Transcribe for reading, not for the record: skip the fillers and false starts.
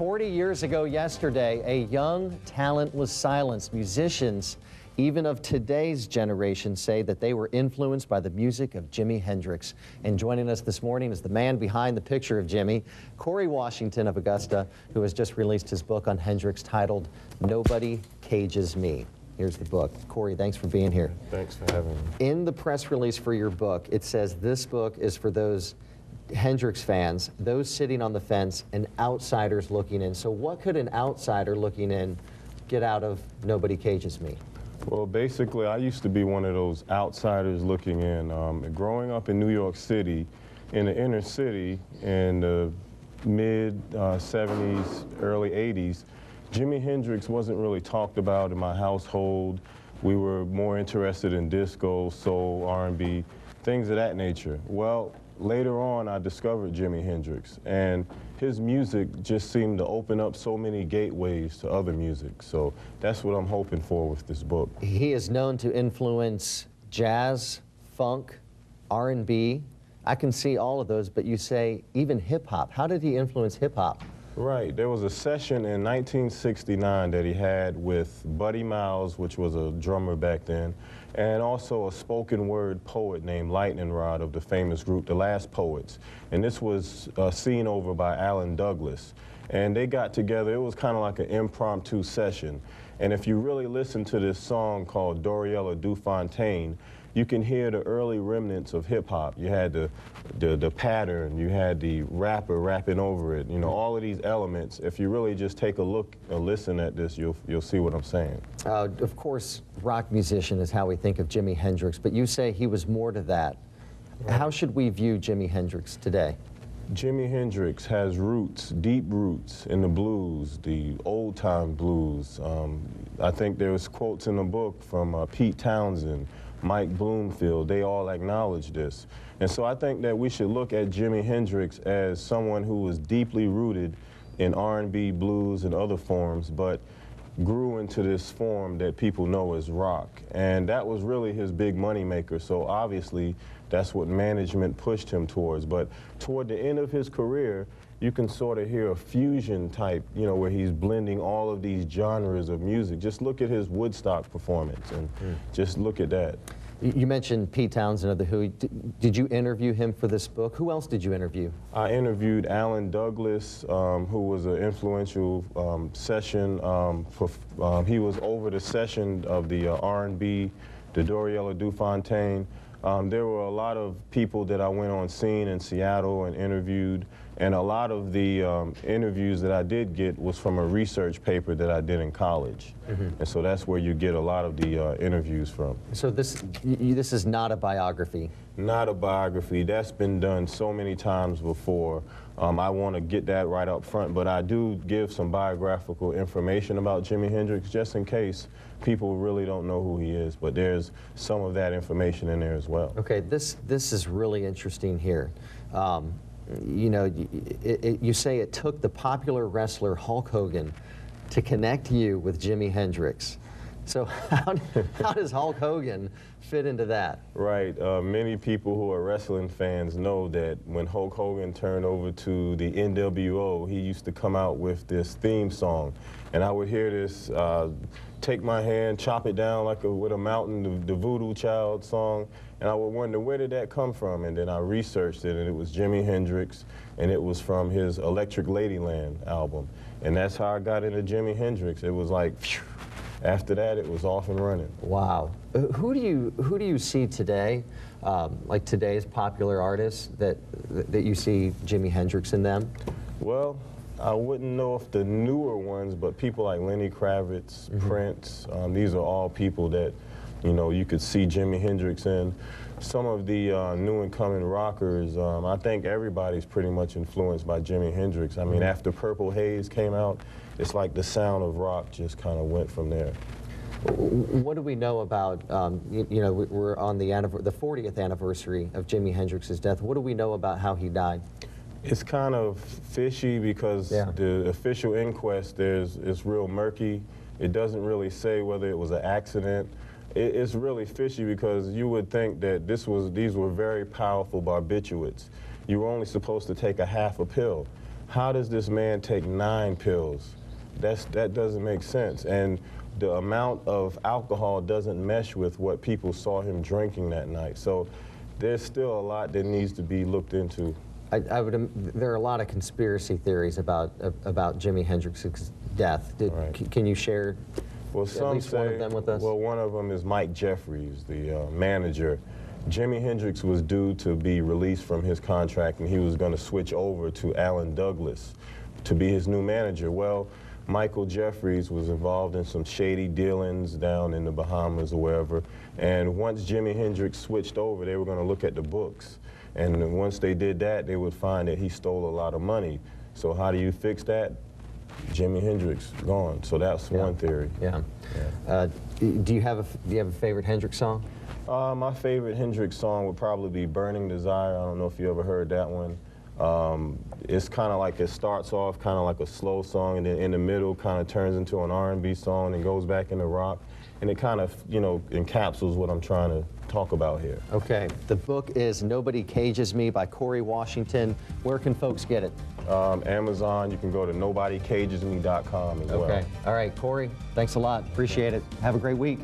40 years ago yesterday, a young talent was silenced. Musicians, even of today's generation, say that they were influenced by the music of Jimi Hendrix. And joining us this morning is the man behind the picture of Jimi, Corey Washington of Augusta, who has just released his book on Hendrix titled Nobody Cages Me. Here's the book. Corey, thanks for being here. Thanks for having me. In the press release for your book, it says this book is for those Hendrix fans, those sitting on the fence, and outsiders looking in. So what could an outsider looking in get out of Nobody Cages Me? Well, basically, I used to be one of those outsiders looking in. Growing up in New York City, in the inner city, in the mid-70s, early 80s, Jimi Hendrix wasn't really talked about in my household. We were more interested in disco, soul, R&B, things of that nature. Well, later on, I discovered Jimi Hendrix, and his music just seemed to open up so many gateways to other music. So that's what I'm hoping for with this book. He is known to influence jazz, funk, R&B. I can see all of those, but you say even hip-hop. How did he influence hip-hop? Right. There was a session in 1969 that he had with Buddy Miles, which was a drummer back then, and also a spoken word poet named Lightning Rod of the famous group The Last Poets. And this was seen over by Alan Douglas. And they got together. It was kind of like an impromptu session. And if you really listen to this song called Doriella DuFontaine, you can hear the early remnants of hip-hop. You had the pattern, you had the rapper rapping over it, you know, all of these elements. If you really just take a look and listen at this, you'll see what I'm saying. Of course, rock musician is how we think of Jimi Hendrix, but you say he was more to that. Right. How should we view Jimi Hendrix today? Jimi Hendrix has roots, deep roots in the blues, the old-time blues. I think there's quotes in the book from Pete Townsend, Mike Bloomfield. They all acknowledge this. And so I think that we should look at Jimi Hendrix as someone who was deeply rooted in R&B, blues, and other forms, but grew into this form that people know as rock. And that was really his big money maker. So obviously that's what management pushed him towards. But toward the end of his career, you can sort of hear a fusion type, you know, where he's blending all of these genres of music. Just look at his Woodstock performance and just look at that. You mentioned Pete Townsend of The Who. Did you interview him for this book? Who else did you interview? I interviewed Alan Douglas, who was an influential session. He was over the session of the R&B, the Doriella DuFontaine. There were a lot of people that I went on scene in Seattle and interviewed, and a lot of the interviews that I did get was from a research paper that I did in college. And so that's where you get a lot of the interviews from. So this is not a biography? Not a biography. That's been done so many times before. I want to get that right up front, but I do give some biographical information about Jimi Hendrix just in case people really don't know who he is, but there's some of that information in there as well. Okay, this is really interesting here. You know, you say it took the popular wrestler Hulk Hogan to connect you with Jimi Hendrix. So how does Hulk Hogan fit into that? Right. Many people who are wrestling fans know that when Hulk Hogan turned over to the NWO, he used to come out with this theme song. And I would hear this, Take My Hand, Chop It Down like with a mountain, the Voodoo Child song. And I would wonder, where did that come from? And then I researched it, and it was Jimi Hendrix, and it was from his Electric Ladyland album. And that's how I got into Jimi Hendrix. It was like, phew. After that, it was off and running. Wow. Who do you see today, like today's popular artists, that you see Jimi Hendrix in them? Well, I wouldn't know if the newer ones, but people like Lenny Kravitz, Prince, these are all people that, you know, you could see Jimi Hendrix in. Some of the new and coming rockers, I think everybody's pretty much influenced by Jimi Hendrix. I mean, after Purple Haze came out, it's like the sound of rock just kind of went from there. What do we know about, you know, we're on the 40th anniversary of Jimi Hendrix's death. What do we know about how he died? It's kind of fishy because the official inquest, it's real murky. It doesn't really say whether it was an accident. It's really fishy because you would think that these were very powerful barbiturates. You were only supposed to take a half a pill. how does this man take 9 pills? That doesn't make sense. And the amount of alcohol doesn't mesh with what people saw him drinking that night. So there's still a lot that needs to be looked into. There are a lot of conspiracy theories about Jimi Hendrix's death. Can you share Well, at least one of them with us? Well, one of them is Mike Jeffries, the manager. Jimi Hendrix was due to be released from his contract, and he was going to switch over to Alan Douglas to be his new manager. Well, Michael Jeffries was involved in some shady dealings down in the Bahamas or wherever, and once Jimi Hendrix switched over, they were going to look at the books. And once they did that, they would find that he stole a lot of money. So how do you fix that? Jimi Hendrix gone. So that's one theory. Yeah. Do you have a favorite Hendrix song? My favorite Hendrix song would probably be Burning Desire. I don't know if you ever heard that one. It's kind of like, it starts off kind of like a slow song, and then in the middle kind of turns into an R&B song and goes back into rock. And it kind of, you know, encapsulates what I'm trying to talk about here. Okay. The book is Nobody Cages Me by Corey Washington. Where can folks get it? Amazon. You can go to nobodycagesme.com as well. Okay. All right, Corey, thanks a lot. Appreciate it. Have a great week.